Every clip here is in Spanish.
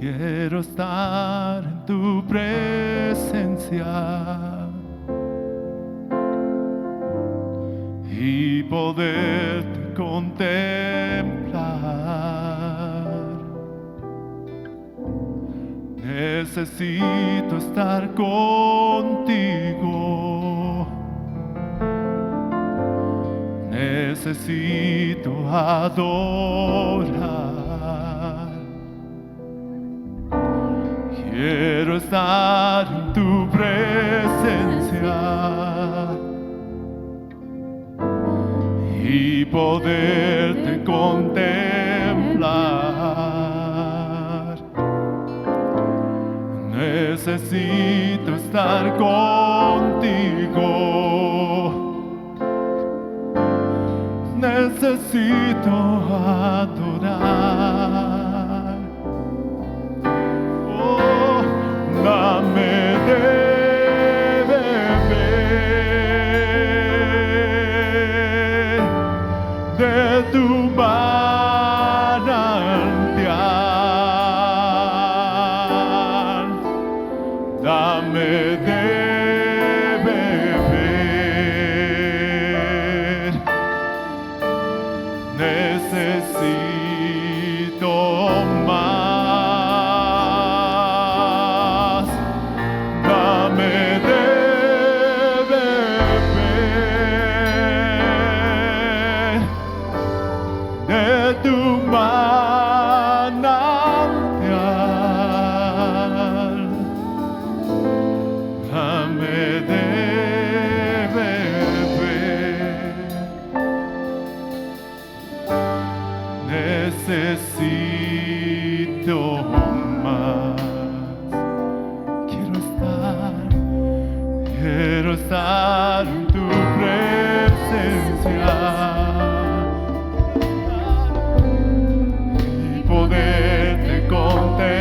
Quiero estar en tu presencia y poderte contemplar. Necesito estar contigo. Necesito adorar. Quiero estar en tu presencia y poderte contemplar. Necesito estar contigo. Necesito adorar. Oh, dame de beber de tu manantial. Dame de necesito más. Dame de beber de tu manantial. Dame de necesito más. Quiero estar en tu presencia y poderte contemplar.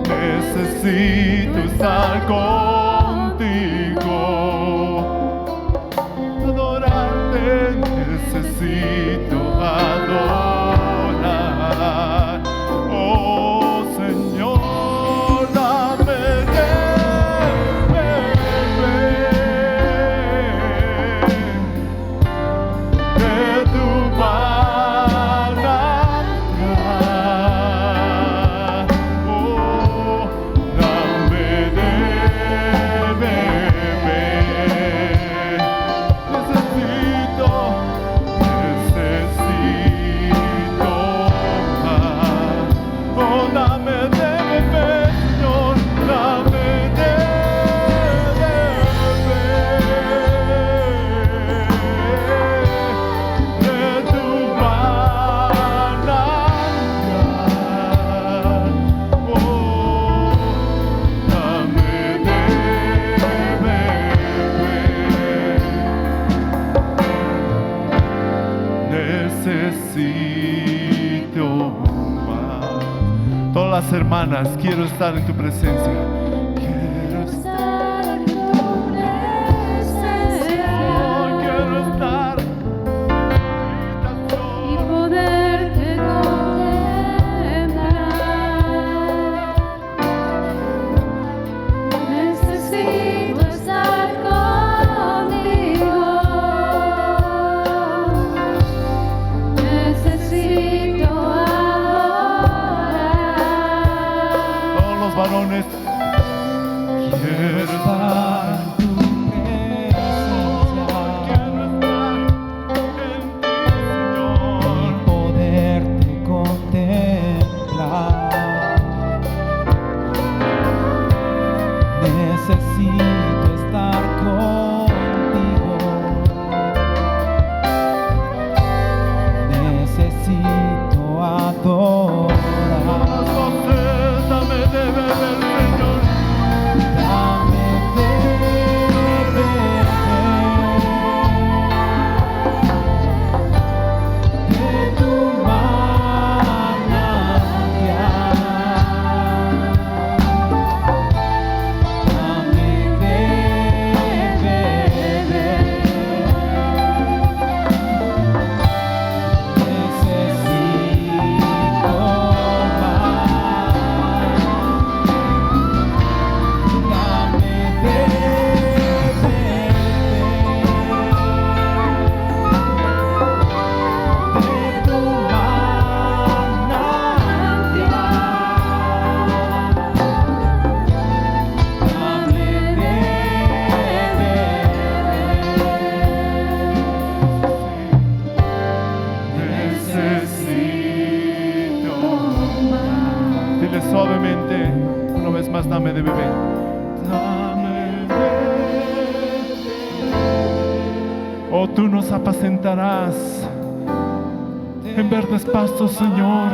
Necesito estar contigo. Necesito adorar. Oh Señor, dame de beber de tu manantial. Oh, dame de beber. Necesito más. Oh, dame de beber, Señor, dame de beber de tu manantial. Oh, dame de beber. Necesito más. Todas las hermanas, quiero estar en tu presencia. Quiero estar en tu presencia. Oh, quiero estar y poderte contemplar. Necesito estar contigo. Necesito adorar. todos los varones. Quiero estar en tu presencia. Quiero estar en ti, Señor. Poderte contemplar. Necesito estar contigo. Necesito adorar. Dame de beber, Señor. Dame de aguas dame de beber. Dame de beber. Oh, tú nos apacentarás en verdes pastos, Señor.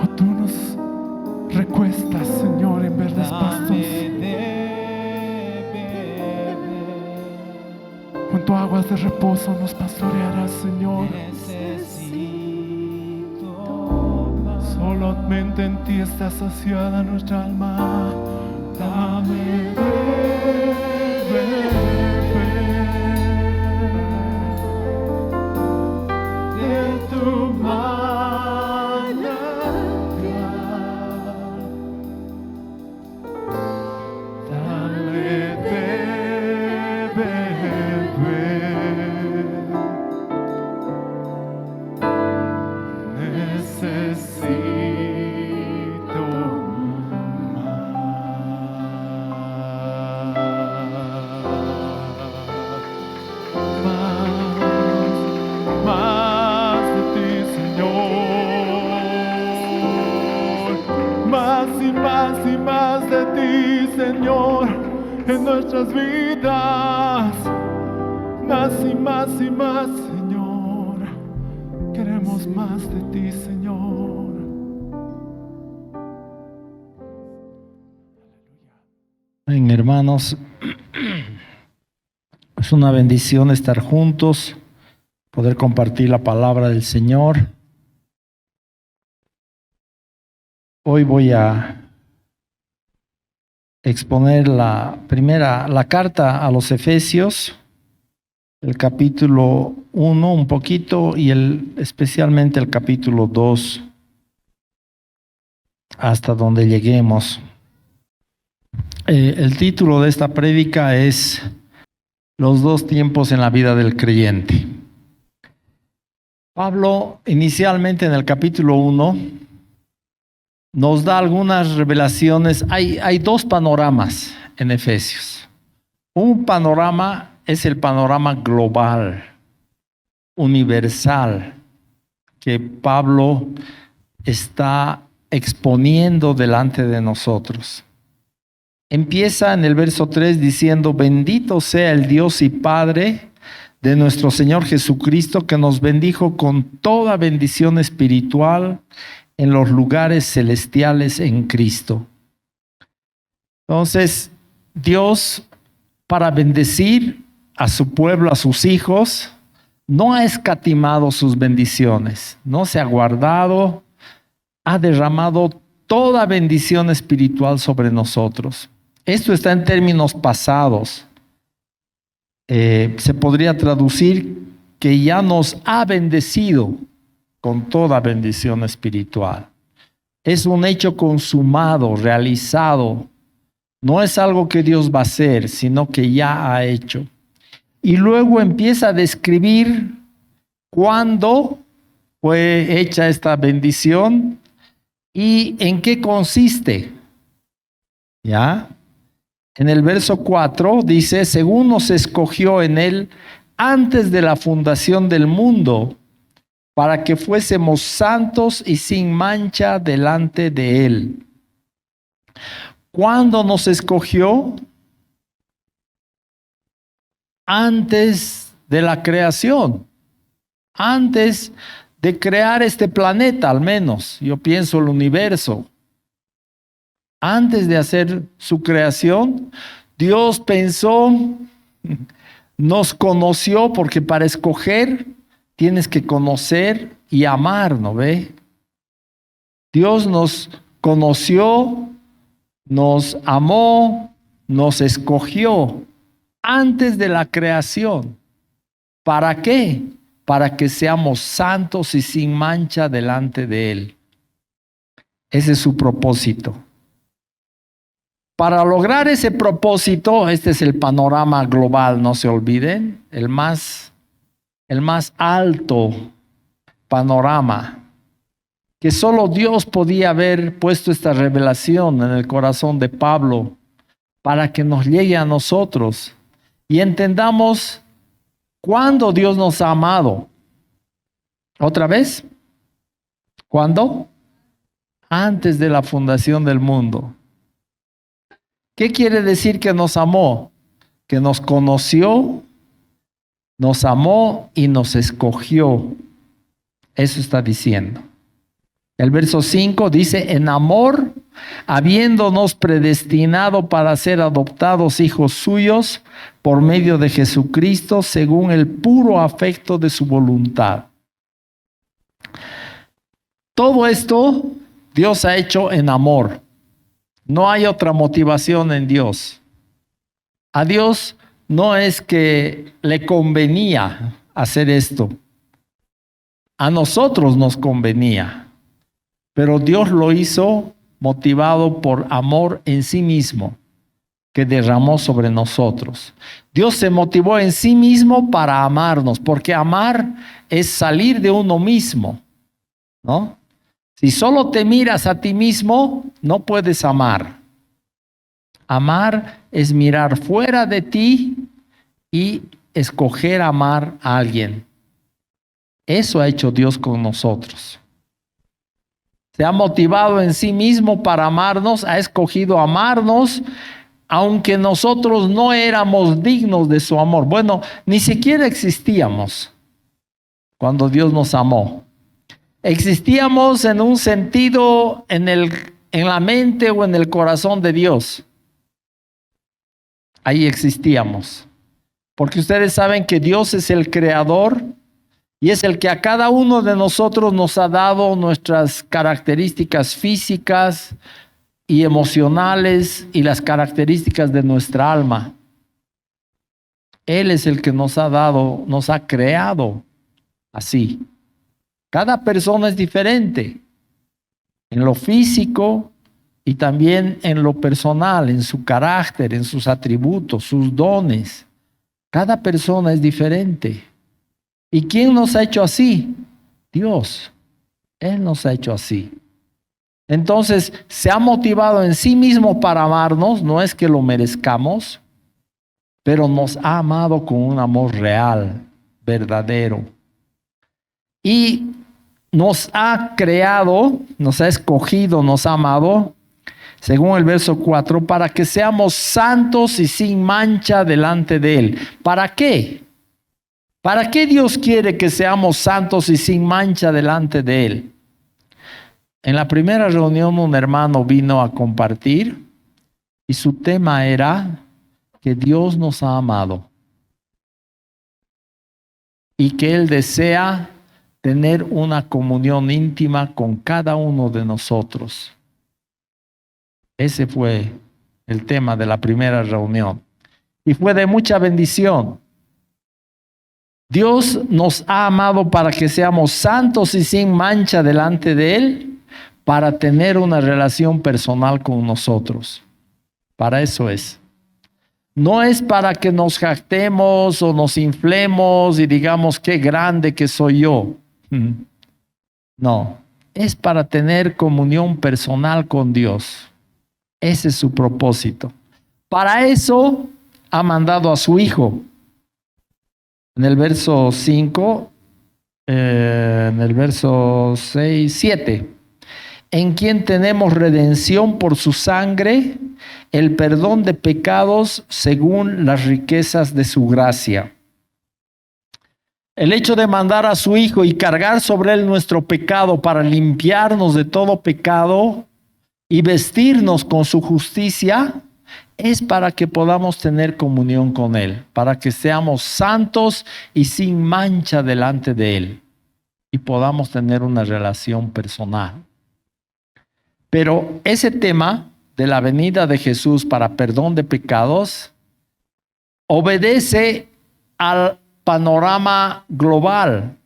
Oh, tú nos recuestas, Señor, en verdes pastos. Junto a aguas de reposo nos pastorearás, Señor. Solamente en ti está saciada nuestra alma. Dame de beber de tu manantial. Dame de beber. Necesito más de ti, Señor. Más y más y más de ti, Señor, en nuestras vidas. Más y más y más, Señor. Queremos más de ti, Señor. Bien, hermanos, es una bendición estar juntos, poder compartir la palabra del Señor. Hoy voy a exponer la carta a los Efesios, el capítulo 1 un poquito y especialmente el capítulo 2, hasta donde lleguemos. El título de esta prédica es Los dos tiempos en la vida del creyente. Pablo, inicialmente en el capítulo 1, nos da algunas revelaciones. Hay dos panoramas en Efesios. Un panorama es el panorama global, universal, que Pablo está exponiendo delante de nosotros. Empieza en el verso 3 diciendo: bendito sea el Dios y Padre de nuestro Señor Jesucristo, que nos bendijo con toda bendición espiritual en los lugares celestiales en Cristo. Entonces, Dios, para bendecir a su pueblo, a sus hijos, no ha escatimado sus bendiciones, no se ha guardado, ha derramado toda bendición espiritual sobre nosotros. Esto está en términos pasados. Se podría traducir que ya nos ha bendecido con toda bendición espiritual. Es un hecho consumado, realizado. No es algo que Dios va a hacer, sino que ya ha hecho. Y luego empieza a describir cuándo fue hecha esta bendición y en qué consiste. ¿Ya? En el verso 4 dice: según nos escogió en él antes de la fundación del mundo, para que fuésemos santos y sin mancha delante de él. ¿Cuándo nos escogió? Antes de la creación, antes de crear este planeta, al menos, yo pienso el universo. Antes de hacer su creación, Dios pensó, nos conoció, porque para escoger tienes que conocer y amar, ¿no ve? Dios nos conoció, nos amó, nos escogió antes de la creación. ¿Para qué? Para que seamos santos y sin mancha delante de Él. Ese es su propósito. Para lograr ese propósito, este es el panorama global, no se olviden, el más alto panorama, que solo Dios podía haber puesto esta revelación en el corazón de Pablo para que nos llegue a nosotros y entendamos cuándo Dios nos ha amado. ¿Otra vez? ¿Cuándo? antes de la fundación del mundo. ¿Qué quiere decir que nos amó? Que nos conoció, nos amó y nos escogió. Eso está diciendo. El verso 5 dice, en amor, habiéndonos predestinado para ser adoptados hijos suyos por medio de Jesucristo, según el puro afecto de su voluntad. Todo esto Dios ha hecho en amor. No hay otra motivación en Dios. A Dios no es que le convenía hacer esto. A nosotros nos convenía. Pero Dios lo hizo motivado por amor en sí mismo, que derramó sobre nosotros. Dios se motivó en sí mismo para amarnos, porque amar es salir de uno mismo, ¿no? Si solo te miras a ti mismo, no puedes amar. Amar es mirar fuera de ti y escoger amar a alguien. Eso ha hecho Dios con nosotros. Se ha motivado en sí mismo para amarnos, ha escogido amarnos, aunque nosotros no éramos dignos de su amor. Bueno, ni siquiera existíamos cuando Dios nos amó. Existíamos en un sentido en la mente o en el corazón de Dios. Ahí existíamos. Porque ustedes saben que Dios es el creador y es el que a cada uno de nosotros nos ha dado nuestras características físicas y emocionales y las características de nuestra alma. Él es el que nos ha dado, nos ha creado así. Cada persona es diferente en lo físico y también en lo personal, en su carácter, en sus atributos, sus dones. Cada persona es diferente. ¿Y quién nos ha hecho así? Dios. Él nos ha hecho así. Entonces, se ha motivado en sí mismo para amarnos, no es que lo merezcamos, pero nos ha amado con un amor real, verdadero. Y nos ha creado, nos ha escogido, nos ha amado, según el verso 4, para que seamos santos y sin mancha delante de Él. ¿Para qué? ¿Para qué Dios quiere que seamos santos y sin mancha delante de Él? En la primera reunión un hermano vino a compartir y su tema era que Dios nos ha amado y que Él desea tener una comunión íntima con cada uno de nosotros. Ese fue el tema de la primera reunión y fue de mucha bendición. Dios nos ha amado para que seamos santos y sin mancha delante de Él, para tener una relación personal con nosotros. Para eso es. No es para que nos jactemos o nos inflemos y digamos qué grande que soy yo. No, es para tener comunión personal con Dios. Ese es su propósito. Para eso ha mandado a su Hijo. En el verso 5, en el verso 6, 7, en quien tenemos redención por su sangre, el perdón de pecados según las riquezas de su gracia. El hecho de mandar a su Hijo y cargar sobre él nuestro pecado para limpiarnos de todo pecado y vestirnos con su justicia, es para que podamos tener comunión con Él, para que seamos santos y sin mancha delante de Él y podamos tener una relación personal. Pero ese tema de la venida de Jesús para perdón de pecados obedece al panorama global,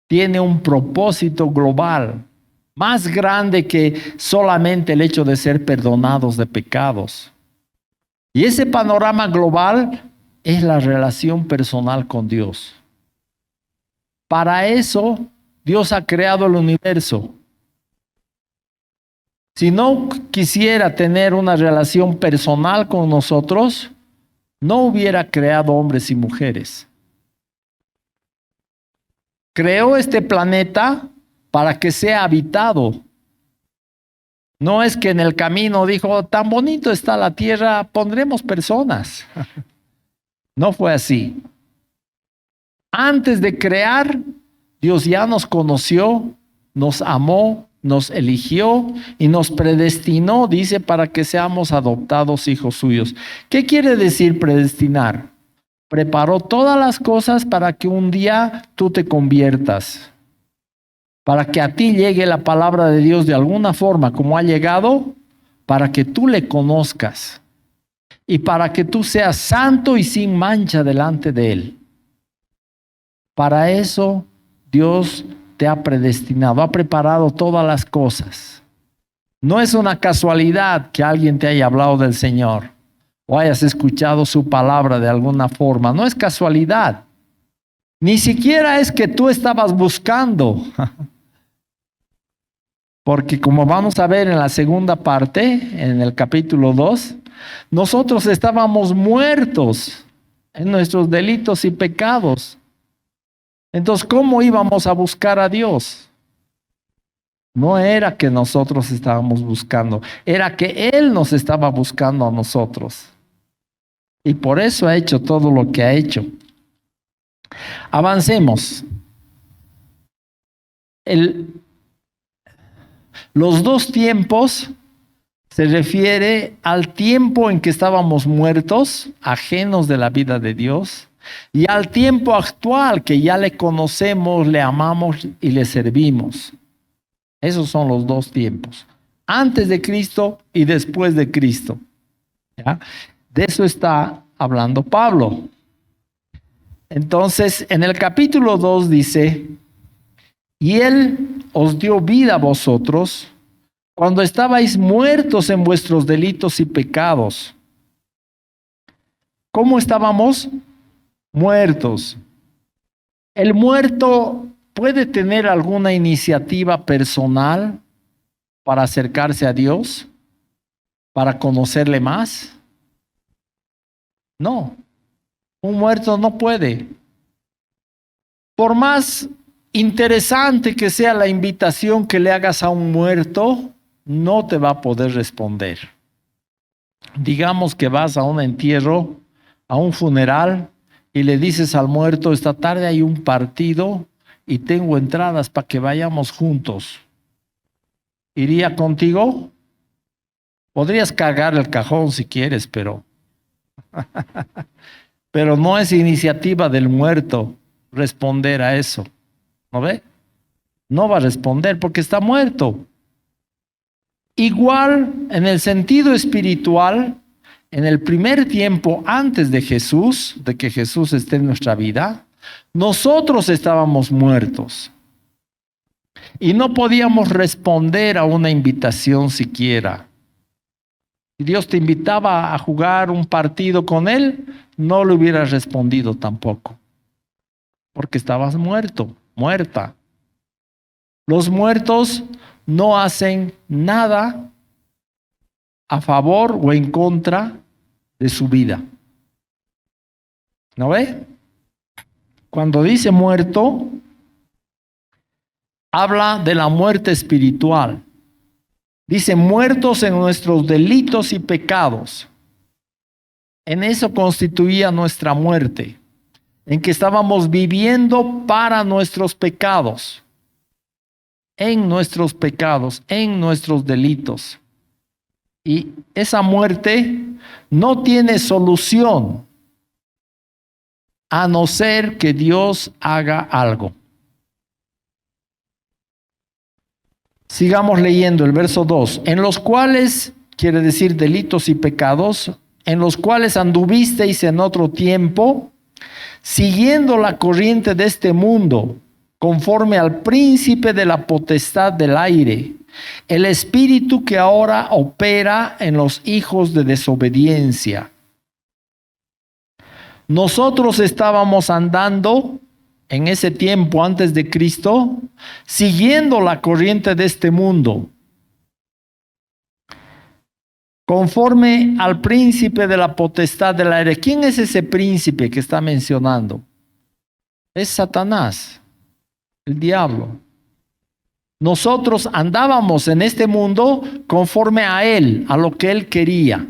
tiene un propósito global, más grande que solamente el hecho de ser perdonados de pecados. Y ese panorama global es la relación personal con Dios. Para eso Dios ha creado el universo. Si no quisiera tener una relación personal con nosotros, no hubiera creado hombres y mujeres. Creó este planeta para que sea habitado No es que en el camino dijo, tan bonito está la tierra, pondremos personas. No fue así. Antes de crear, Dios ya nos conoció, nos amó, nos eligió y nos predestinó, dice, para que seamos adoptados hijos suyos. ¿Qué quiere decir predestinar? Preparó todas las cosas para que un día tú te conviertas, para que a ti llegue la palabra de Dios de alguna forma, como ha llegado, para que tú le conozcas y para que tú seas santo y sin mancha delante de Él. Para eso Dios te ha predestinado, ha preparado todas las cosas. No es una casualidad que alguien te haya hablado del Señor o hayas escuchado su palabra de alguna forma. No es casualidad. Ni siquiera es que tú estabas buscando. Porque como vamos a ver en la segunda parte, en el capítulo 2, nosotros estábamos muertos en nuestros delitos y pecados. Entonces, ¿cómo íbamos a buscar a Dios? No era que nosotros estábamos buscando, era que Él nos estaba buscando a nosotros. Y por eso ha hecho todo lo que ha hecho. Avancemos. Los dos tiempos se refiere al tiempo en que estábamos muertos, ajenos de la vida de Dios, y al tiempo actual que ya le conocemos, le amamos y le servimos. Esos son los dos tiempos, antes de Cristo y después de Cristo. ¿Ya? De eso está hablando Pablo. Entonces, en el capítulo 2 dice, y Él os dio vida a vosotros cuando estabais muertos en vuestros delitos y pecados. ¿Cómo estábamos? Muertos. El muerto puede tener alguna iniciativa personal para acercarse a Dios, para conocerle más. No, un muerto no puede. Por más interesante que sea la invitación que le hagas a un muerto, no te va a poder responder. Digamos que vas a un entierro, a un funeral, y le dices al muerto, esta tarde hay un partido y tengo entradas para que vayamos juntos. ¿Iría contigo? Podrías cargar el cajón si quieres, pero no es iniciativa del muerto responder a eso. ¿No ve? No va a responder porque está muerto. Igual, en el sentido espiritual, en el primer tiempo antes de Jesús, de que Jesús esté en nuestra vida, nosotros estábamos muertos y no podíamos responder a una invitación siquiera. Si Dios te invitaba a jugar un partido con Él, no le hubieras respondido tampoco, porque estabas muerto, muerta. Los muertos no hacen nada a favor o en contra de su vida. ¿No ve? Cuando dice muerto, habla de la muerte espiritual. Dice muertos en nuestros delitos y pecados. En eso constituía nuestra muerte, en que estábamos viviendo para nuestros pecados, en nuestros pecados, en nuestros delitos. Y esa muerte no tiene solución a no ser que Dios haga algo. Sigamos leyendo el verso 2. En los cuales, quiere decir delitos y pecados, en los cuales anduvisteis en otro tiempo, siguiendo la corriente de este mundo, conforme al príncipe de la potestad del aire, el espíritu que ahora opera en los hijos de desobediencia. Nosotros estábamos andando en ese tiempo antes de Cristo, siguiendo la corriente de este mundo, conforme al príncipe de la potestad del aire. ¿Quién es ese príncipe que está mencionando? Es Satanás, el diablo. Nosotros andábamos en este mundo conforme a Él, a lo que Él quería,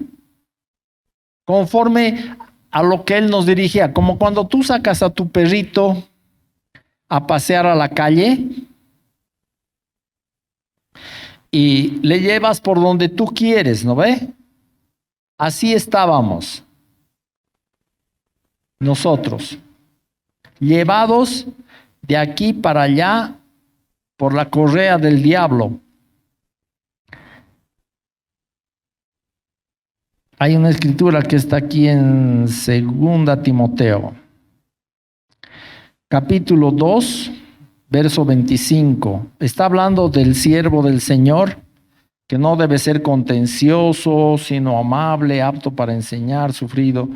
conforme a lo que Él nos dirigía. Como cuando tú sacas a tu perrito a pasear a la calle y le llevas por donde tú quieres, ¿no ve? Así estábamos nosotros, llevados de aquí para allá por la correa del diablo. Hay una escritura que está aquí en 2 Timoteo, capítulo 2, verso 25. Está hablando del siervo del Señor, que no debe ser contencioso, sino amable, apto para enseñar, sufrido.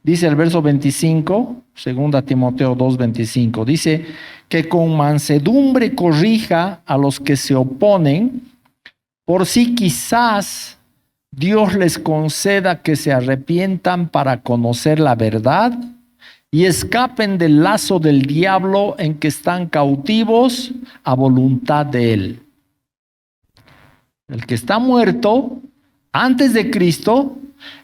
Dice el verso 25, 2 Timoteo 2, 25, dice que con mansedumbre corrija a los que se oponen, por si quizás Dios les conceda que se arrepientan para conocer la verdad y escapen del lazo del diablo en que están cautivos a voluntad de él. El que está muerto antes de Cristo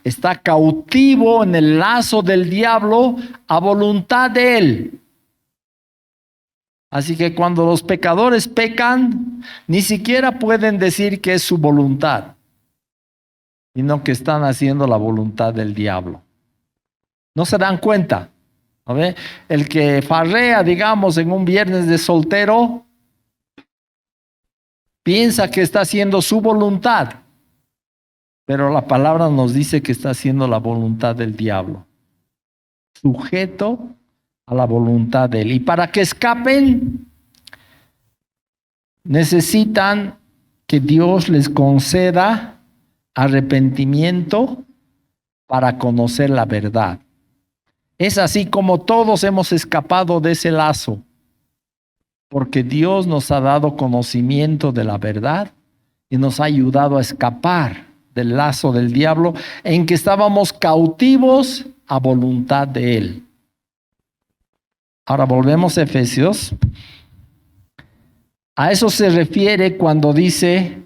está cautivo en el lazo del diablo a voluntad de él. Así que cuando los pecadores pecan, ni siquiera pueden decir que es su voluntad, sino que están haciendo la voluntad del diablo. No se dan cuenta, ¿no ve? El que farrea, digamos, en un viernes de soltero, piensa que está haciendo su voluntad, pero la palabra nos dice que está haciendo la voluntad del diablo, sujeto a la voluntad de él. Y para que escapen, necesitan que Dios les conceda arrepentimiento para conocer la verdad. Es así como todos hemos escapado de ese lazo, porque Dios nos ha dado conocimiento de la verdad y nos ha ayudado a escapar del lazo del diablo en que estábamos cautivos a voluntad de él. Ahora volvemos a Efesios. A eso se refiere cuando dice: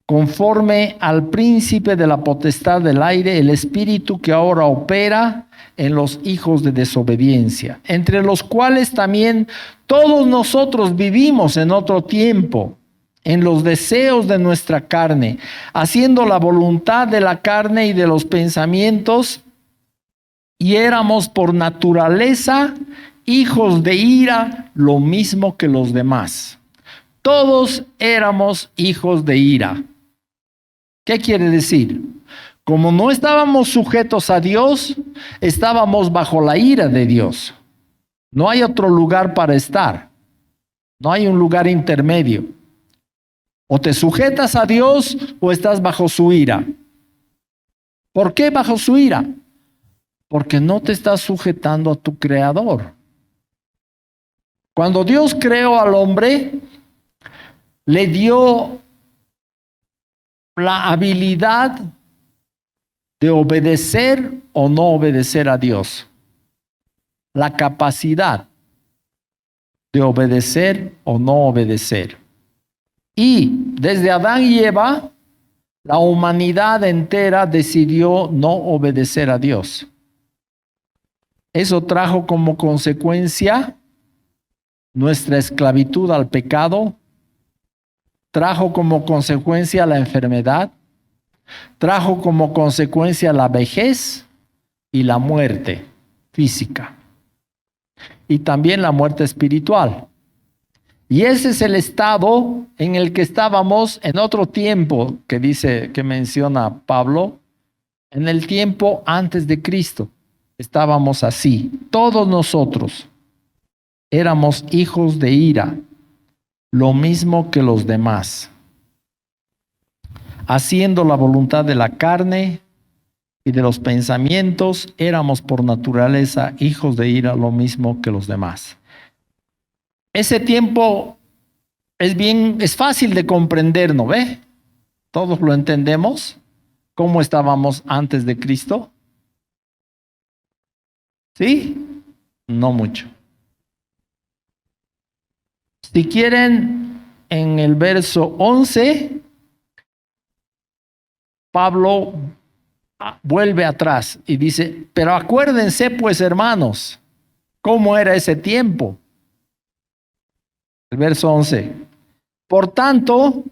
conforme al príncipe de la potestad del aire, el espíritu que ahora opera en los hijos de desobediencia, entre los cuales también todos nosotros vivimos en otro tiempo, en los deseos de nuestra carne, haciendo la voluntad de la carne y de los pensamientos, y éramos por naturaleza hijos de ira, lo mismo que los demás. Todos éramos hijos de ira. ¿Qué quiere decir? Como no estábamos sujetos a Dios, estábamos bajo la ira de Dios. No hay otro lugar para estar. No hay un lugar intermedio. O te sujetas a Dios o estás bajo su ira. ¿Por qué bajo su ira? Porque no te estás sujetando a tu Creador. Cuando Dios creó al hombre, le dio la habilidad de obedecer o no obedecer a Dios. La capacidad de obedecer o no obedecer. Y desde Adán y Eva, la humanidad entera decidió no obedecer a Dios. Eso trajo como consecuencia nuestra esclavitud al pecado, trajo como consecuencia la enfermedad, trajo como consecuencia la vejez y la muerte física, y también la muerte espiritual. Y ese es el estado en el que estábamos en otro tiempo, que menciona Pablo, en el tiempo antes de Cristo. Estábamos así, todos nosotros éramos hijos de ira, lo mismo que los demás, haciendo la voluntad de la carne y de los pensamientos. Éramos por naturaleza hijos de ira, lo mismo que los demás. Ese tiempo es fácil de comprender, ¿no ve? Todos lo entendemos. ¿Cómo estábamos antes de Cristo? ¿Sí? No mucho. Si quieren, en el verso 11, Pablo vuelve atrás y dice, pero acuérdense pues, hermanos, cómo era ese tiempo. El verso 11. Por tanto,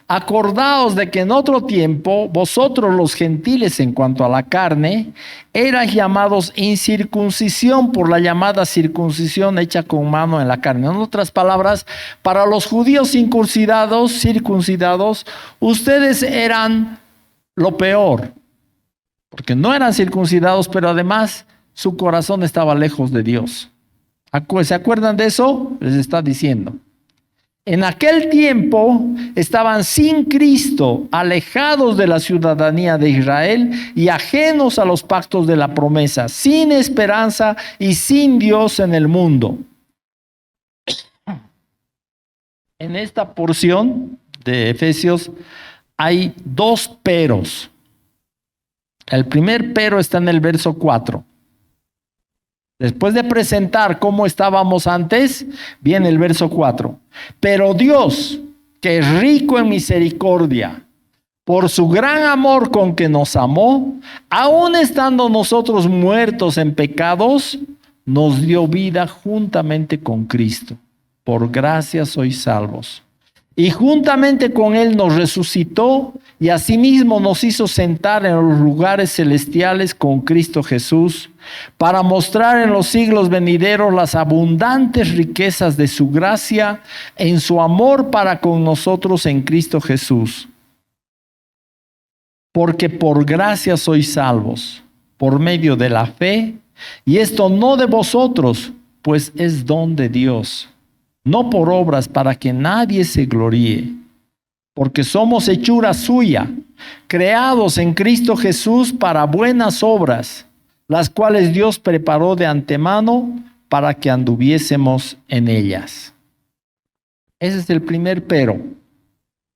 acordaos de que en otro tiempo vosotros los gentiles en cuanto a la carne erais llamados incircuncisión por la llamada circuncisión hecha con mano en la carne. En otras palabras, para los judíos circuncidados, ustedes eran lo peor, porque no eran circuncidados, pero además su corazón estaba lejos de Dios. ¿Se acuerdan de eso? Les está diciendo. En aquel tiempo estaban sin Cristo, alejados de la ciudadanía de Israel y ajenos a los pactos de la promesa, sin esperanza y sin Dios en el mundo. En esta porción de Efesios hay dos peros. El primer pero está en el verso 4. Después de presentar cómo estábamos antes, viene el verso 4. Pero Dios, que es rico en misericordia, por su gran amor con que nos amó, aun estando nosotros muertos en pecados, nos dio vida juntamente con Cristo. Por gracia sois salvos. Y juntamente con Él nos resucitó y asimismo nos hizo sentar en los lugares celestiales con Cristo Jesús, para mostrar en los siglos venideros las abundantes riquezas de su gracia en su amor para con nosotros en Cristo Jesús. Porque por gracia sois salvos, por medio de la fe, y esto no de vosotros, pues es don de Dios. No por obras para que nadie se gloríe, porque somos hechura suya, creados en Cristo Jesús para buenas obras, las cuales Dios preparó de antemano para que anduviésemos en ellas. Ese es el primer pero.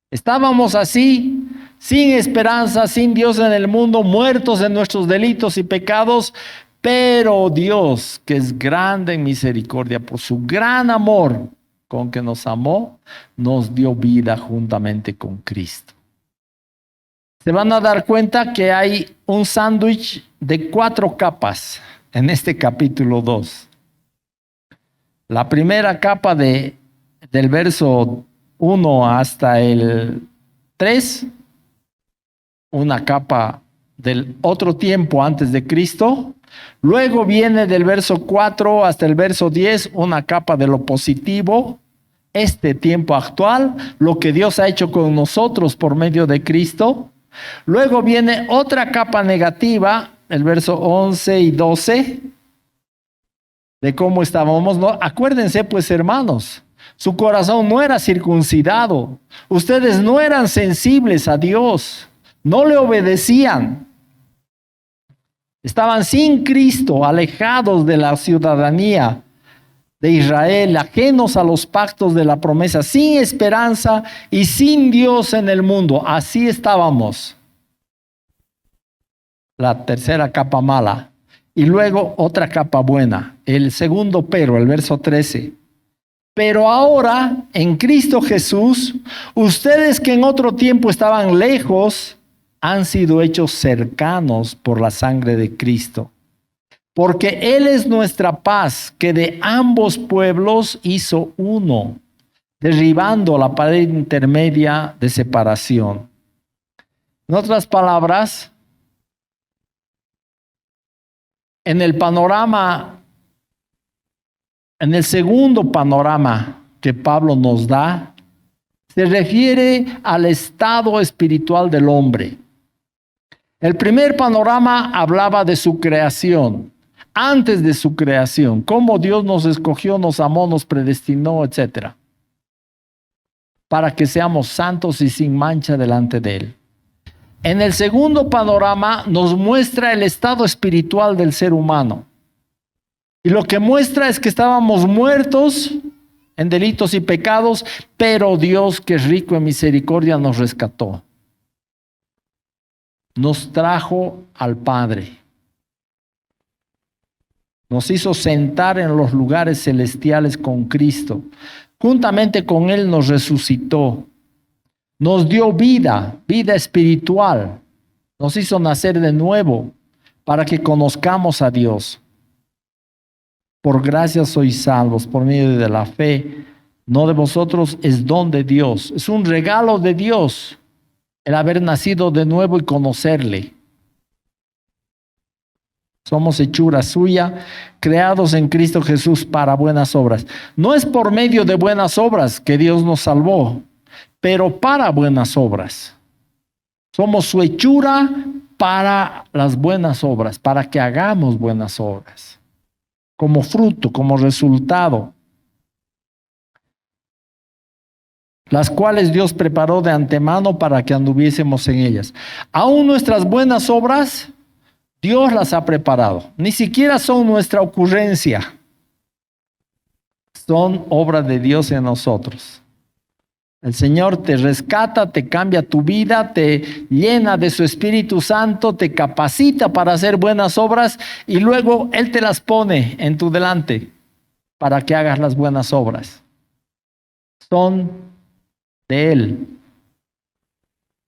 Estábamos así, sin esperanza, sin Dios en el mundo, muertos en nuestros delitos y pecados, pero Dios, que es grande en misericordia, por su gran amor con que nos amó, nos dio vida juntamente con Cristo. Se van a dar cuenta que hay un sándwich de 4 capas en este capítulo 2. La primera capa del verso 1 hasta el 3, una capa del otro tiempo antes de Cristo. Luego viene del verso 4 hasta el verso 10 una capa de lo positivo, este tiempo actual, lo que Dios ha hecho con nosotros por medio de Cristo. Luego viene otra capa negativa, el verso 11 y 12, de cómo estábamos. ¿No? Acuérdense pues, hermanos, su corazón no era circuncidado, ustedes no eran sensibles a Dios, no le obedecían. Estaban sin Cristo, alejados de la ciudadanía de Israel, ajenos a los pactos de la promesa, sin esperanza y sin Dios en el mundo. Así estábamos. La tercera capa mala. Y luego otra capa buena. El segundo pero, el verso 13. Pero ahora, en Cristo Jesús, ustedes que en otro tiempo estaban lejos, han sido hechos cercanos por la sangre de Cristo. Porque Él es nuestra paz, que de ambos pueblos hizo uno, derribando la pared intermedia de separación. En otras palabras, en el panorama, en el segundo panorama que Pablo nos da, se refiere al estado espiritual del hombre. El primer panorama hablaba de su creación, antes de su creación, cómo Dios nos escogió, nos amó, nos predestinó, etc., para que seamos santos y sin mancha delante de Él. En el segundo panorama nos muestra el estado espiritual del ser humano. Y lo que muestra es que estábamos muertos en delitos y pecados, pero Dios, que es rico en misericordia, nos rescató. Nos trajo al Padre. Nos hizo sentar en los lugares celestiales con Cristo. Juntamente con Él nos resucitó, nos dio vida, vida espiritual, nos hizo nacer de nuevo para que conozcamos a Dios. Por gracia sois salvos por medio de la fe, no de vosotros, es don de Dios, es un regalo de Dios el haber nacido de nuevo y conocerle. Somos hechura suya, creados en Cristo Jesús para buenas obras. No es por medio de buenas obras que Dios nos salvó, pero para buenas obras. Somos su hechura para las buenas obras, para que hagamos buenas obras. Como fruto, como resultado. Las cuales Dios preparó de antemano para que anduviésemos en ellas. Aún nuestras buenas obras, Dios las ha preparado. Ni siquiera son nuestra ocurrencia. Son obra de Dios en nosotros. El Señor te rescata, te cambia tu vida, te llena de su Espíritu Santo, te capacita para hacer buenas obras y luego Él te las pone en tu delante para que hagas las buenas obras. Son de Él.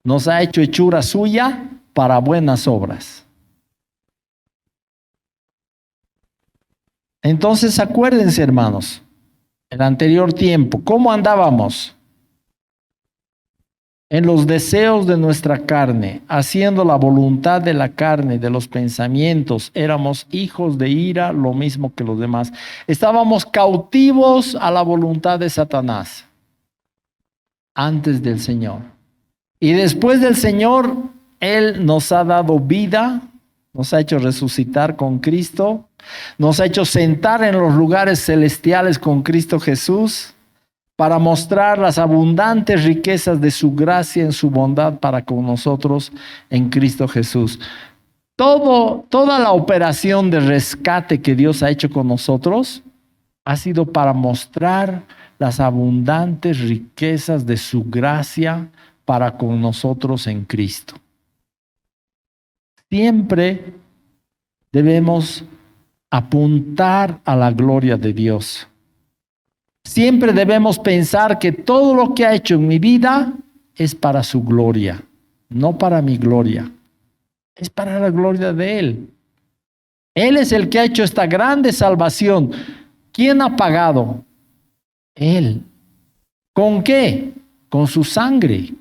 Nos ha hecho hechura suya para buenas obras. Entonces acuérdense, hermanos, el anterior tiempo, ¿cómo andábamos? En los deseos de nuestra carne, haciendo la voluntad de la carne, de los pensamientos, éramos hijos de ira, lo mismo que los demás. Estábamos cautivos a la voluntad de Satanás, antes del Señor. Y después del Señor, Él nos ha dado vida, nos ha hecho resucitar con Cristo, nos ha hecho sentar en los lugares celestiales con Cristo Jesús, para mostrar las abundantes riquezas de su gracia en su bondad para con nosotros en Cristo Jesús. Toda la operación de rescate que Dios ha hecho con nosotros ha sido para mostrar las abundantes riquezas de su gracia para con nosotros en Cristo. Siempre debemos apuntar a la gloria de Dios. Siempre debemos pensar que todo lo que ha hecho en mi vida es para su gloria, no para mi gloria. Es para la gloria de Él. Él es el que ha hecho esta grande salvación. ¿Quién ha pagado? Él. ¿Con qué? Con su sangre.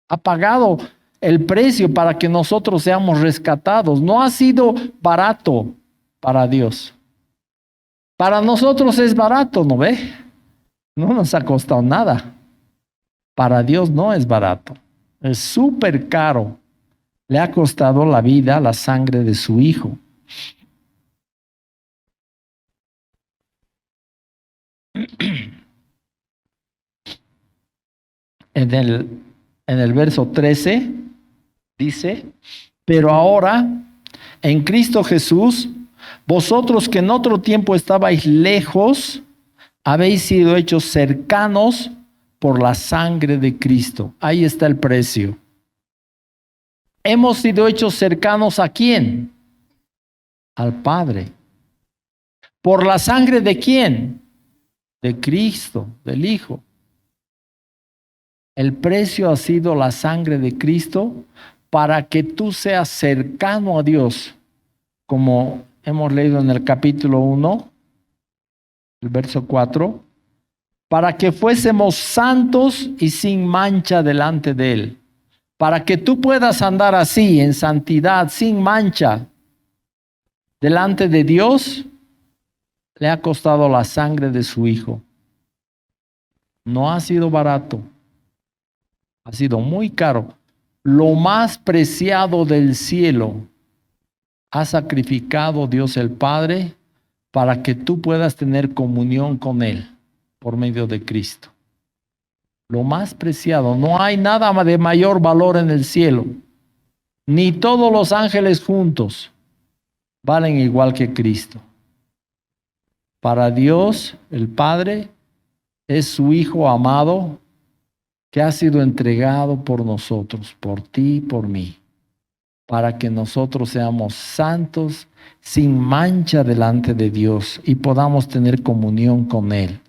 Ha pagado el precio para que nosotros seamos rescatados. No ha sido barato para Dios. Para nosotros es barato, ¿no ve? No nos ha costado nada. Para Dios no es barato. Es súper caro. Le ha costado la vida, la sangre de su Hijo. En el verso 13 dice, pero ahora en Cristo Jesús, vosotros que en otro tiempo estabais lejos, habéis sido hechos cercanos por la sangre de Cristo. Ahí está el precio. Hemos sido hechos cercanos ¿a quién? Al Padre. ¿Por la sangre de quién? De Cristo, del Hijo. El precio ha sido la sangre de Cristo para que tú seas cercano a Dios, como hemos leído en el capítulo 1, el verso 4, para que fuésemos santos y sin mancha delante de Él. Para que tú puedas andar así, en santidad, sin mancha, delante de Dios, le ha costado la sangre de su Hijo. No ha sido barato, ha sido muy caro. Lo más preciado del cielo ha sacrificado Dios el Padre para que tú puedas tener comunión con Él por medio de Cristo. Lo más preciado. No hay nada de mayor valor en el cielo. Ni todos los ángeles juntos valen igual que Cristo. Para Dios, el Padre, es su Hijo amado que ha sido entregado por nosotros, por ti y por mí, para que nosotros seamos santos, sin mancha delante de Dios y podamos tener comunión con Él.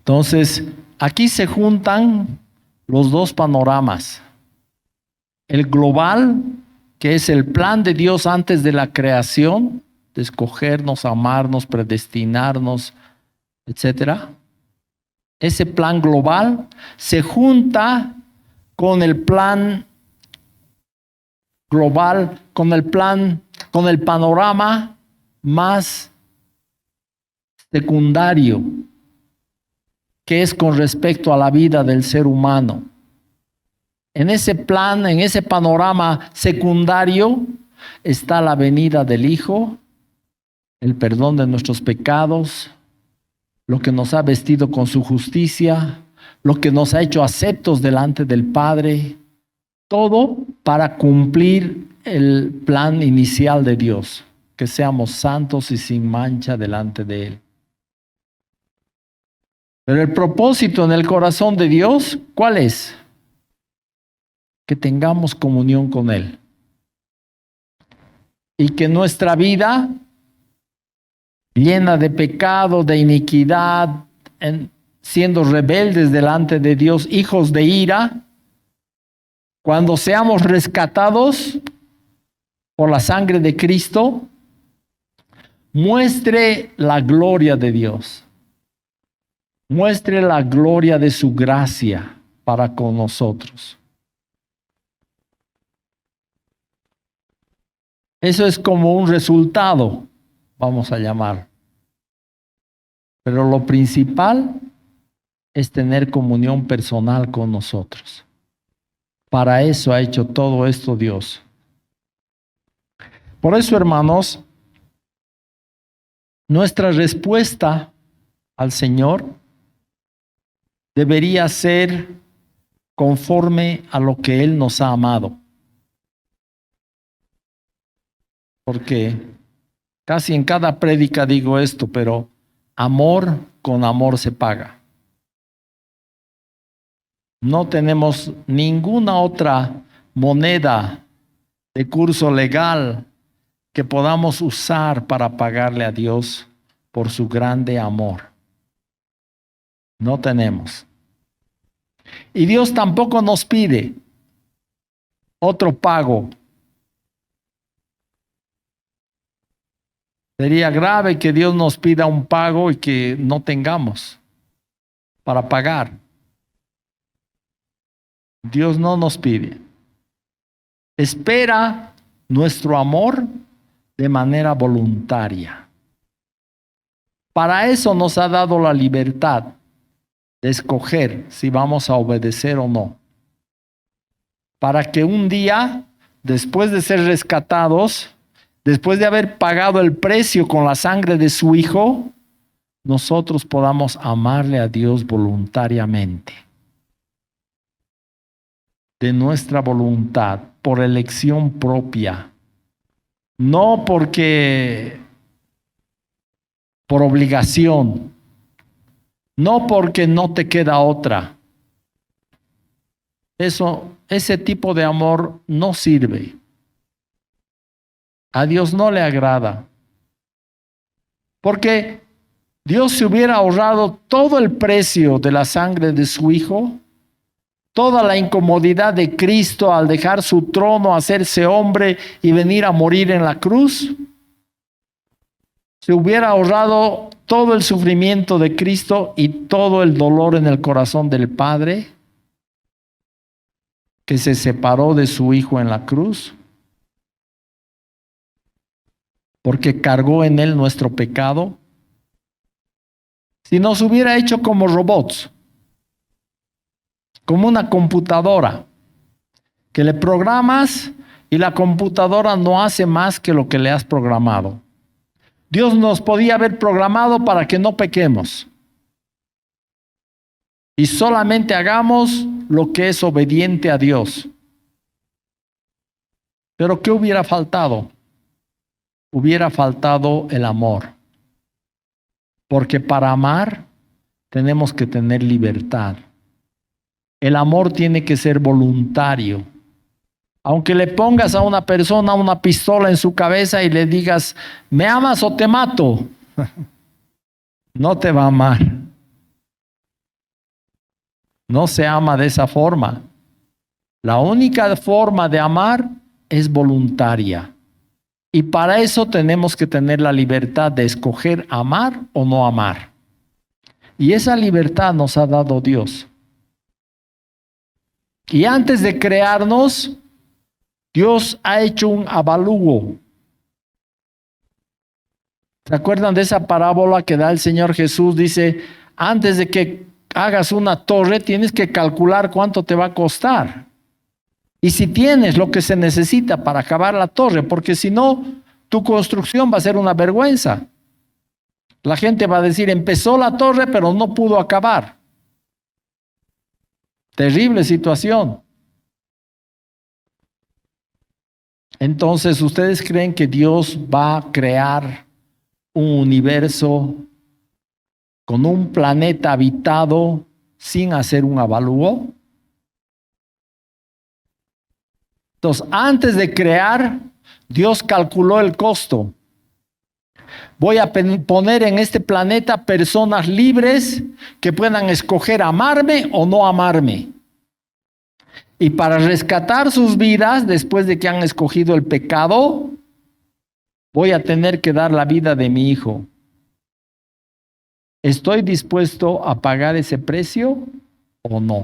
Entonces, aquí se juntan los dos panoramas. El global, que es el plan de Dios antes de la creación, de escogernos, amarnos, predestinarnos, etcétera. Ese plan global se junta con el plan global, con el panorama más secundario, que es con respecto a la vida del ser humano. En ese plan, en ese panorama secundario, está la venida del Hijo, el perdón de nuestros pecados, lo que nos ha vestido con su justicia, lo que nos ha hecho aceptos delante del Padre, todo para cumplir el plan inicial de Dios, que seamos santos y sin mancha delante de Él. Pero el propósito en el corazón de Dios, ¿cuál es? Que tengamos comunión con Él. Y que nuestra vida, llena de pecado, de iniquidad, siendo rebeldes delante de Dios, hijos de ira, cuando seamos rescatados por la sangre de Cristo, muestre la gloria de Dios. Muestre la gloria de su gracia para con nosotros. Eso es como un resultado, vamos a llamar. Pero lo principal es tener comunión personal con nosotros. Para eso ha hecho todo esto Dios. Por eso, hermanos, nuestra respuesta al Señor debería ser conforme a lo que Él nos ha amado. Porque casi en cada prédica digo esto, pero amor con amor se paga. No tenemos ninguna otra moneda de curso legal que podamos usar para pagarle a Dios por su grande amor. No tenemos. Y Dios tampoco nos pide otro pago. Sería grave que Dios nos pida un pago y que no tengamos para pagar. Dios no nos pide. Espera nuestro amor de manera voluntaria. Para eso nos ha dado la libertad de escoger si vamos a obedecer o no. Para que un día, después de ser rescatados, después de haber pagado el precio con la sangre de su Hijo, nosotros podamos amarle a Dios voluntariamente. De nuestra voluntad, por elección propia. No por obligación. No porque no te queda otra. Ese tipo de amor no sirve. A Dios no le agrada. Porque Dios se hubiera ahorrado todo el precio de la sangre de su Hijo, toda la incomodidad de Cristo al dejar su trono, hacerse hombre y venir a morir en la cruz. Se hubiera ahorrado todo el sufrimiento de Cristo y todo el dolor en el corazón del Padre, que se separó de su Hijo en la cruz, porque cargó en él nuestro pecado. Si nos hubiera hecho como robots, como una computadora, que le programas y la computadora no hace más que lo que le has programado. Dios nos podía haber programado para que no pequemos y solamente hagamos lo que es obediente a Dios. Pero ¿qué hubiera faltado? Hubiera faltado el amor. Porque para amar tenemos que tener libertad. El amor tiene que ser voluntario. Aunque le pongas a una persona una pistola en su cabeza y le digas, ¿me amas o te mato? No te va a amar. No se ama de esa forma. La única forma de amar es voluntaria. Y para eso tenemos que tener la libertad de escoger amar o no amar. Y esa libertad nos ha dado Dios. Y antes de crearnos, Dios ha hecho un avalúo. ¿Se acuerdan de esa parábola que da el Señor Jesús? Dice, antes de que hagas una torre, tienes que calcular cuánto te va a costar. Y si tienes lo que se necesita para acabar la torre, porque si no, tu construcción va a ser una vergüenza. La gente va a decir, empezó la torre, pero no pudo acabar. Terrible situación. Entonces, ¿ustedes creen que Dios va a crear un universo con un planeta habitado sin hacer un avalúo? Entonces, antes de crear, Dios calculó el costo. Voy a poner en este planeta personas libres que puedan escoger amarme o no amarme. Y para rescatar sus vidas, después de que han escogido el pecado, voy a tener que dar la vida de mi hijo. ¿Estoy dispuesto a pagar ese precio o no?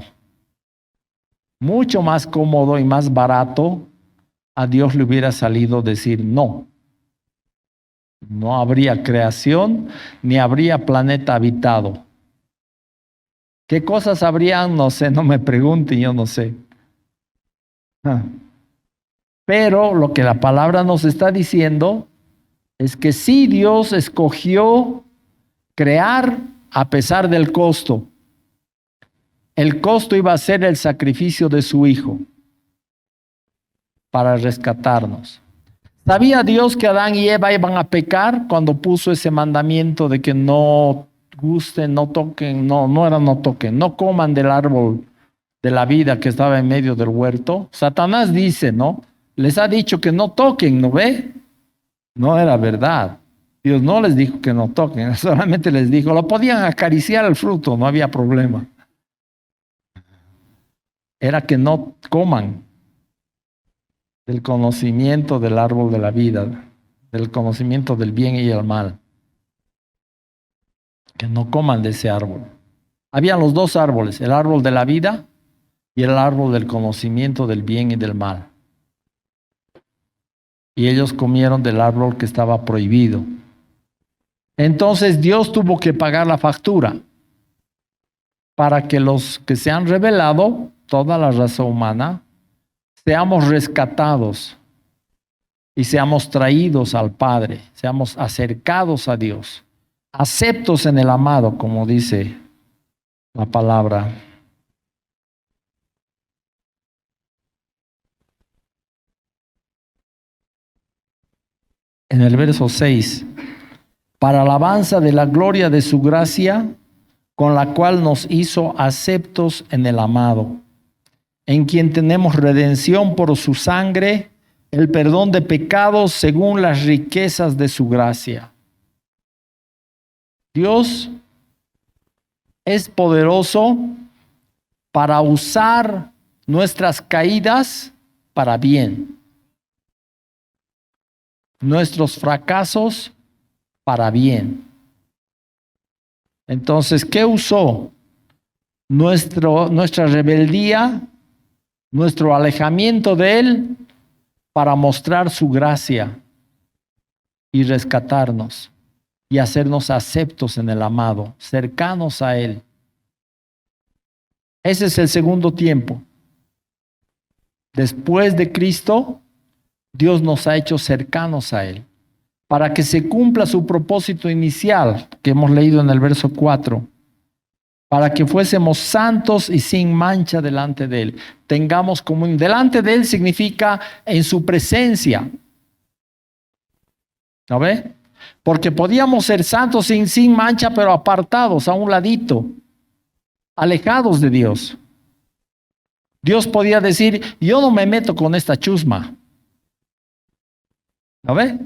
Mucho más cómodo y más barato a Dios le hubiera salido decir no. No habría creación ni habría planeta habitado. ¿Qué cosas habrían? No sé, no me pregunten, yo no sé. Pero lo que la palabra nos está diciendo es que sí, Dios escogió crear a pesar del costo. El costo iba a ser el sacrificio de su hijo para rescatarnos. ¿Sabía Dios que Adán y Eva iban a pecar cuando puso ese mandamiento de que no gusten, no toquen, no toquen, no coman del árbol de la vida que estaba en medio del huerto? Satanás dice, ¿no? Les ha dicho que no toquen, ¿no ve? No era verdad. Dios no les dijo que no toquen, solamente les dijo, lo podían acariciar el fruto, no había problema. Era que no coman del conocimiento del árbol de la vida, del conocimiento del bien y el mal. Que no coman de ese árbol. Habían los dos árboles, el árbol de la vida y el árbol del conocimiento del bien y del mal. Y ellos comieron del árbol que estaba prohibido. Entonces Dios tuvo que pagar la factura para que los que se han rebelado, toda la raza humana, seamos rescatados y seamos traídos al Padre, seamos acercados a Dios, aceptos en el amado, como dice la palabra. En el verso 6, para alabanza de la gloria de su gracia, con la cual nos hizo aceptos en el amado, en quien tenemos redención por su sangre, el perdón de pecados según las riquezas de su gracia. Dios es poderoso para usar nuestras caídas para bien, nuestros fracasos para bien. Entonces, ¿qué usó? Nuestra rebeldía, nuestro alejamiento de Él para mostrar su gracia y rescatarnos y hacernos aceptos en el amado, cercanos a Él. Ese es el segundo tiempo. Después de Cristo, Dios nos ha hecho cercanos a Él para que se cumpla su propósito inicial que hemos leído en el verso 4. Para que fuésemos santos y sin mancha delante de Él. Tengamos comunión. Delante de Él significa en su presencia. ¿No ve? Porque podíamos ser santos sin mancha, pero apartados a un ladito, alejados de Dios. Dios podía decir, yo no me meto con esta chusma. ¿No ve?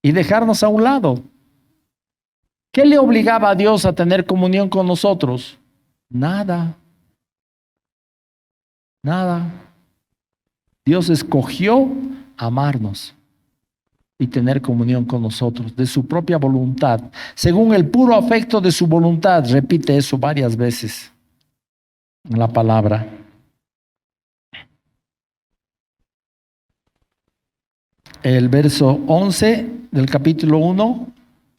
Y dejarnos a un lado. ¿Qué le obligaba a Dios a tener comunión con nosotros? Nada. Nada. Dios escogió amarnos y tener comunión con nosotros, de su propia voluntad, según el puro afecto de su voluntad. Repite eso varias veces en la palabra. El verso 11 del capítulo 1,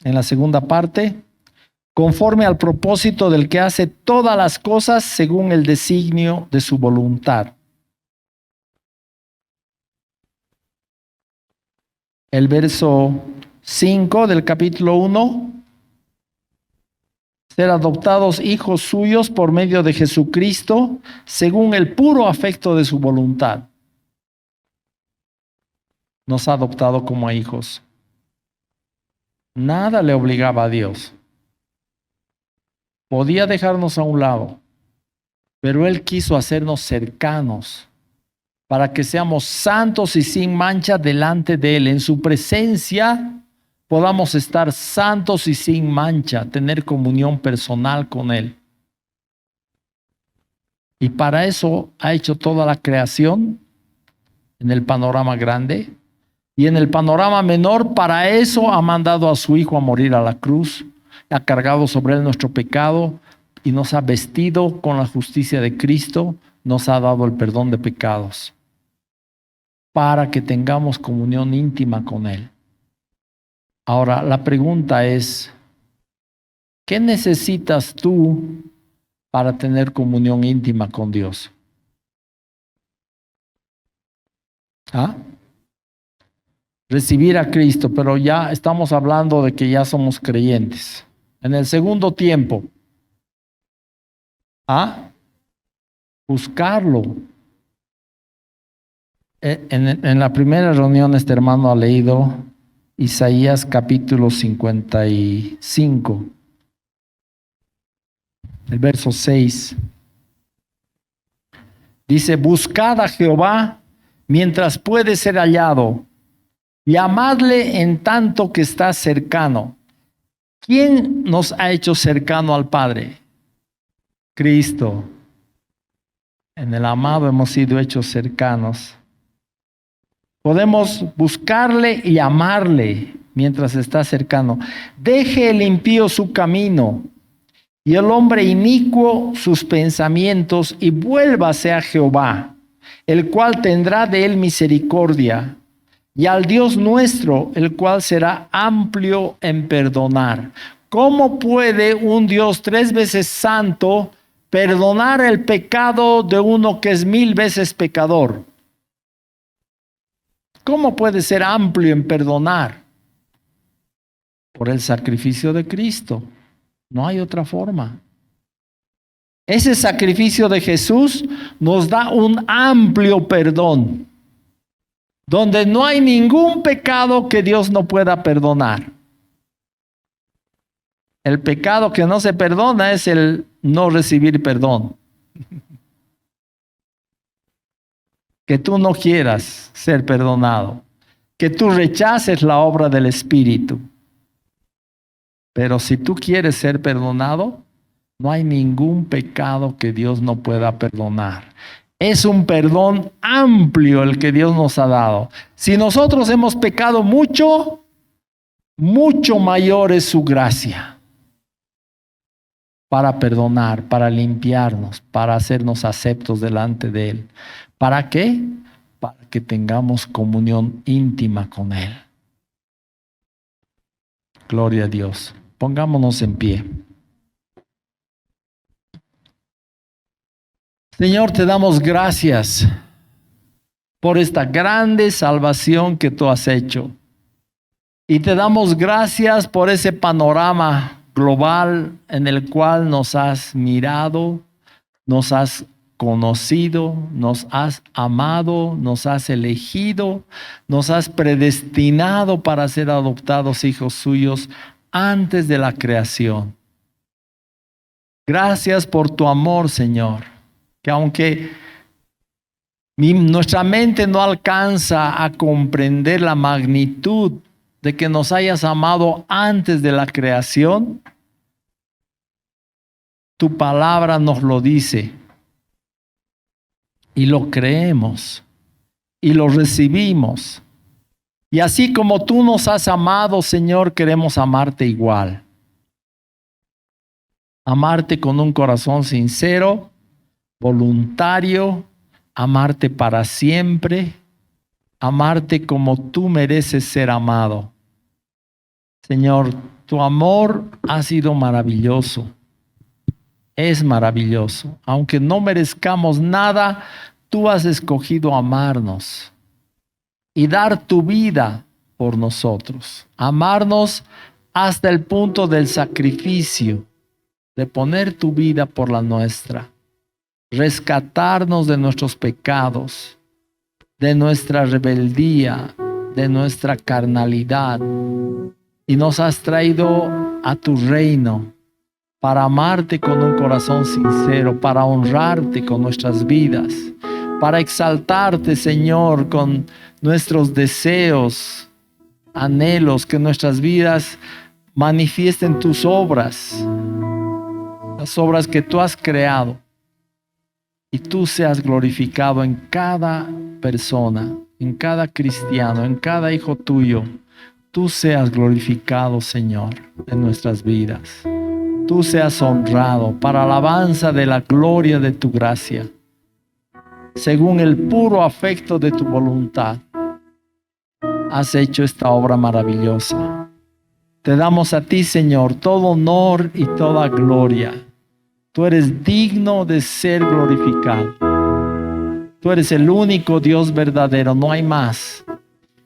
en la segunda parte, conforme al propósito del que hace todas las cosas según el designio de su voluntad. El verso 5 del capítulo 1, ser adoptados hijos suyos por medio de Jesucristo, según el puro afecto de su voluntad. Nos ha adoptado como hijos. Nada le obligaba a Dios. Podía dejarnos a un lado, pero Él quiso hacernos cercanos para que seamos santos y sin mancha delante de Él. En su presencia podamos estar santos y sin mancha, tener comunión personal con Él. Y para eso ha hecho toda la creación en el panorama grande. Y en el panorama menor, para eso ha mandado a su Hijo a morir a la cruz. Ha cargado sobre Él nuestro pecado y nos ha vestido con la justicia de Cristo. Nos ha dado el perdón de pecados para que tengamos comunión íntima con Él. Ahora, la pregunta es, ¿qué necesitas tú para tener comunión íntima con Dios? ¿Ah? Recibir a Cristo, pero ya estamos hablando de que ya somos creyentes. En el segundo tiempo, buscarlo. En la primera reunión este hermano ha leído Isaías capítulo 55, el verso 6. Dice, buscad a Jehová mientras puede ser hallado, llamadle en tanto que está cercano. ¿Quién nos ha hecho cercano al Padre? Cristo. En el amado hemos sido hechos cercanos. Podemos buscarle y amarle mientras está cercano. Deje el impío su camino y el hombre inicuo sus pensamientos y vuélvase a Jehová, el cual tendrá de él misericordia, y al Dios nuestro, el cual será amplio en perdonar. ¿Cómo puede un Dios 3 veces santo perdonar el pecado de uno que es 1000 veces pecador? ¿Cómo puede ser amplio en perdonar? Por el sacrificio de Cristo. No hay otra forma. Ese sacrificio de Jesús nos da un amplio perdón, donde no hay ningún pecado que Dios no pueda perdonar. El pecado que no se perdona es el no recibir perdón. Que tú no quieras ser perdonado, que tú rechaces la obra del Espíritu. Pero si tú quieres ser perdonado, no hay ningún pecado que Dios no pueda perdonar. Es un perdón amplio el que Dios nos ha dado. Si nosotros hemos pecado mucho, mucho mayor es su gracia para perdonar, para limpiarnos, para hacernos aceptos delante de Él. ¿Para qué? Para que tengamos comunión íntima con Él. Gloria a Dios. Pongámonos en pie. Señor, te damos gracias por esta grande salvación que tú has hecho. Y te damos gracias por ese panorama global en el cual nos has mirado, nos has conocido, nos has amado, nos has elegido, nos has predestinado para ser adoptados hijos suyos antes de la creación. Gracias por tu amor, Señor, que aunque nuestra mente no alcanza a comprender la magnitud de que nos hayas amado antes de la creación? Tu palabra nos lo dice y lo creemos y lo recibimos. Y así como tú nos has amado, Señor, queremos amarte igual. Amarte con un corazón sincero, voluntario, amarte para siempre, amarte como tú mereces ser amado. Señor, tu amor ha sido maravilloso. Es maravilloso. Aunque no merezcamos nada, tú has escogido amarnos y dar tu vida por nosotros. Amarnos hasta el punto del sacrificio, de poner tu vida por la nuestra. Rescatarnos de nuestros pecados, de nuestra rebeldía, de nuestra carnalidad. Y nos has traído a tu reino para amarte con un corazón sincero, para honrarte con nuestras vidas, para exaltarte, Señor, con nuestros deseos, anhelos, que nuestras vidas manifiesten tus obras, las obras que tú has creado, y tú seas glorificado en cada persona, en cada cristiano, en cada hijo tuyo. Tú seas glorificado, Señor, en nuestras vidas. Tú seas honrado para alabanza de la gloria de tu gracia, según el puro afecto de tu voluntad. Has hecho esta obra maravillosa. Te damos a ti, Señor, todo honor y toda gloria. Tú eres digno de ser glorificado. Tú eres el único Dios verdadero, no hay más.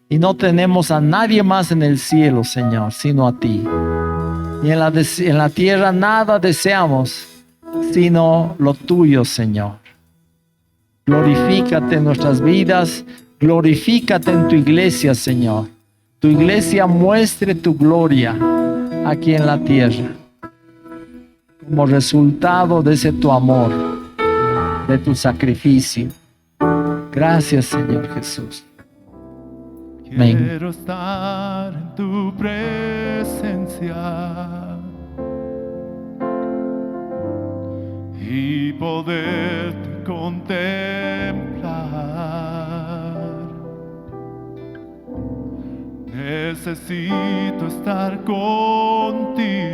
Y no tenemos a nadie más en el cielo, Señor, sino a ti. Y en la tierra nada deseamos, sino lo tuyo, Señor. Glorifícate en nuestras vidas, glorifícate en tu iglesia, Señor. Tu iglesia muestre tu gloria aquí en la tierra, como resultado de ese tu amor, de tu sacrificio. Gracias, Señor Jesús. Amén. Quiero estar en tu presencia y poderte contemplar. Necesito estar contigo.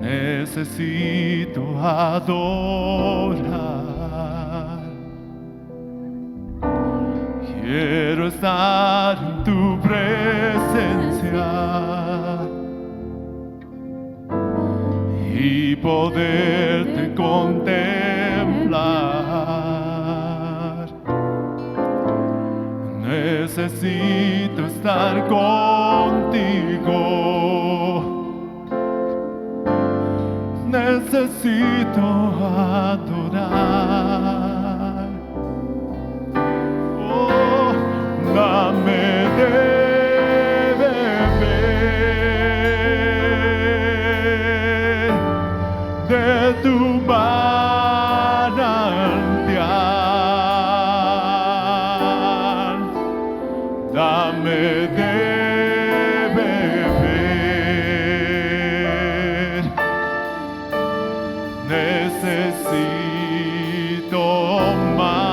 Necesito adorar. Quiero estar en tu presencia y poderte contemplar. Necesito estar contigo. Necesito adorar. Oh, dame de beber de tu manantial. Dame de beber. Necesito más.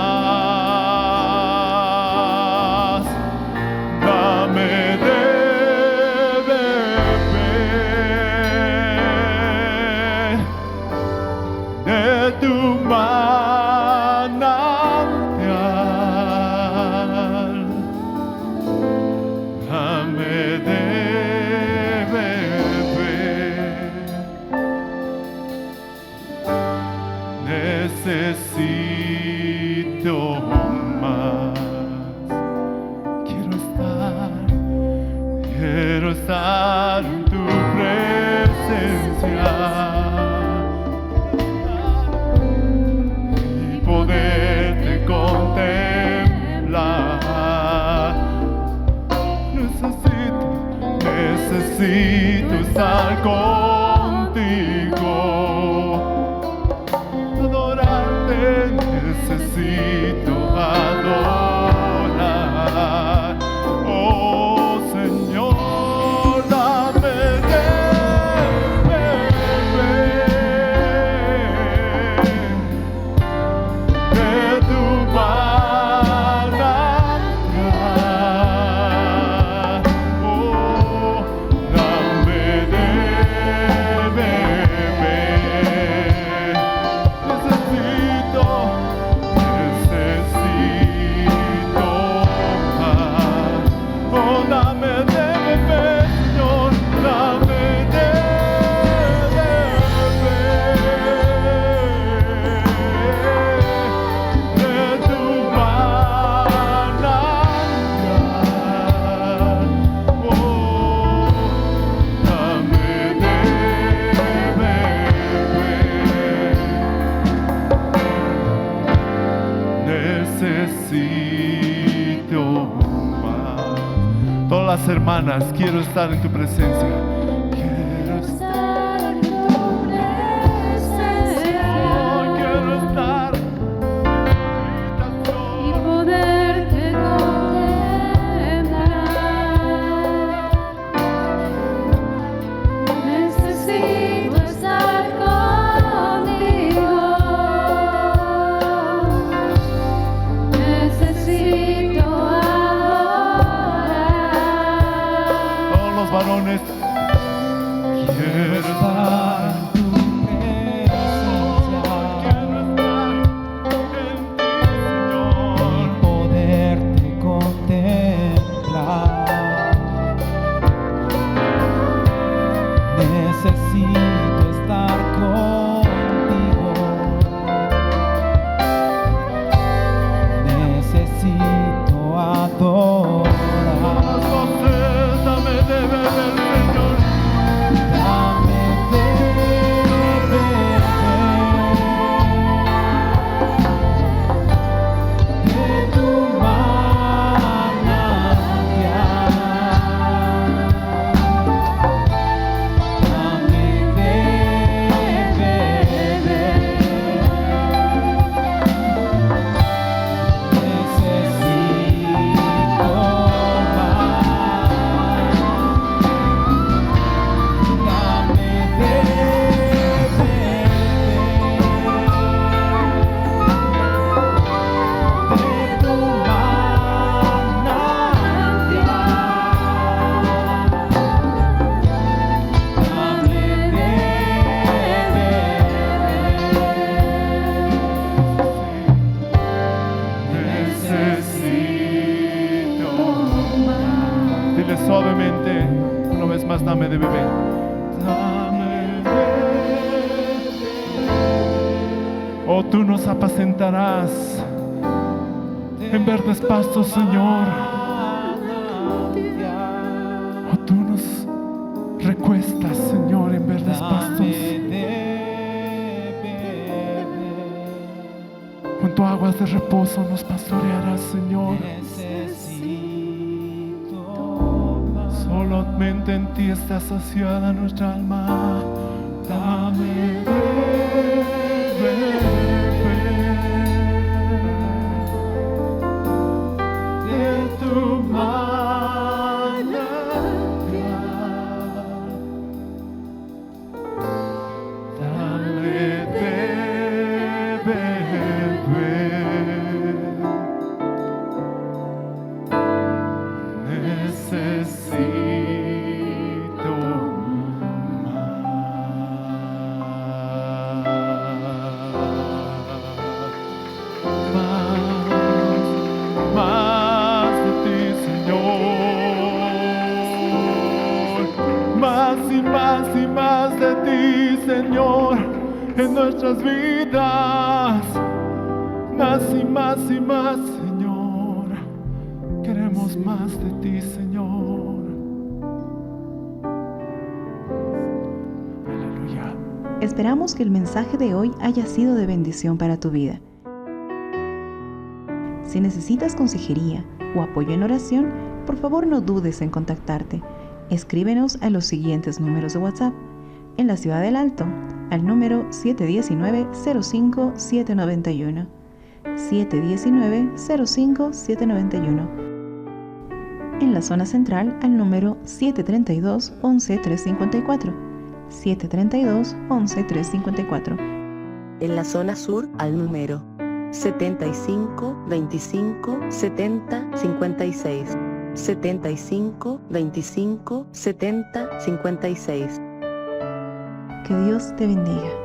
Dame de beber de tu manantial. Dame de beber. Necesito más. Quiero estar en tu presencia y poderte contemplar. Necesito estar contigo. Adorarte, necesito adorar. necesito más. Todas las hermanas, quiero estar en tu presencia. Quiero estar estar en tu presencia quiero estar en tu y habitación. poderte contemplar. Necesito estar contigo. Necesito adorar. Todos los varones, quiero estar estar en tu presencia quiero estar en ti, Señor. y poderte contemplar. Necesito estar contigo. Necesito adorar. Las voces, dame de beber, Señor. Dame de beber de tu manantial. Dame de beber. Necesito más. Dame de tu manantial. Dame Necesito. Dile suavemente, una vez más, dame de beber. Dame de beber. Oh, tú nos apacentarás en verdes pastos, Señor. Oh, tú nos recuestas, Señor, en verdes pastos. Junto a aguas de reposo nos pastorearás, Señor. Solamente en ti está saciada nuestra alma. Dame de beber de tu manantial. Dame de beber. Necesito más de ti, Señor. Más y más y más de ti, Señor, en nuestras vidas. Más y más y más, Señor. Queremos más de ti, Señor. Aleluya. Esperamos que el mensaje de hoy haya sido de bendición para tu vida. Si necesitas consejería o apoyo en oración, por favor no dudes en contactarte. Escríbenos a los siguientes números de WhatsApp. En la Ciudad del Alto, al número 719-05-791. 719-05-791. En la zona central, al número 732-11354. 732-11354. En la zona sur, al número 75 25 70 56. 75 25 70 56. Que Dios te bendiga.